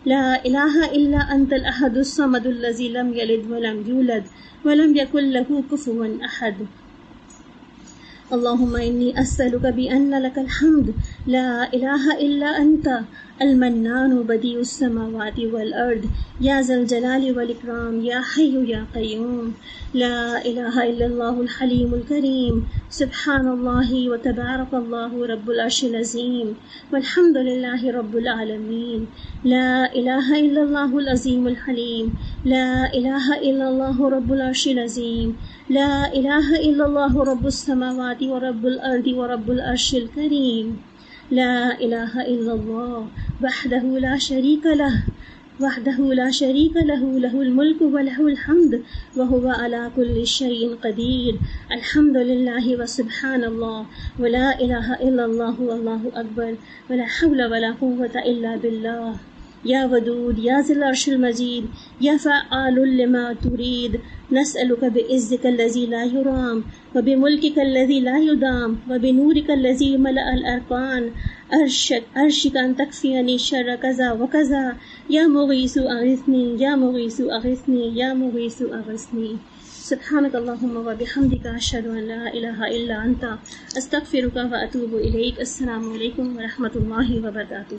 [SPEAKER 2] لا الہ الا انت الاحد الصمد الذی لم یلد ولم یولد ولم یکن له کفوا احد. اللہم انی اسألک بان لک الحمد لا الہ الا انت المنان بدیع السماوات والارض یا ذا الجلال والاکرام یا حی یا قیوم. لا الہ الا اللہ الحلیم الکریم. سبحان اللہ وتبارک اللہ رب العرش العظیم والحمد للہ رب العالمین. لا الہ الا اللہ العظیم الحلیم. لا الہ الا اللہ رب العرش العظیم. لا الہ الا اللہ رب السماوات ورب الارض ورب العرش الکریم. لا الہ الا اللہ وحدہ لا شریک لہ وحدہ لا شریک لہ لہ الملک ولہ الحمد وہو علی کل شیء قدیر. الحمد للہ وسبحان اللہ ولا الہ الا اللہ واللہ اکبر ولا حول ولا قوة الا باللہ. یا ودود یا ذی العرش المجید یا فعال لما ترید. نسألک بعزک الذی لا یرام وبملکک الذی لا یدام وبنورک الذی ملأ الارکان عرشک ان تکفینی شر کذا وکذا. یا مغیث اغثنی یا مغیث اغثنی یا مغیث اغثنی. سبحانک اللہم وبحمدک اشہد ان لا الہ الا انت استغفرک واتوب الیک. السلام علیکم ورحمۃ اللہ وبرکاتہ.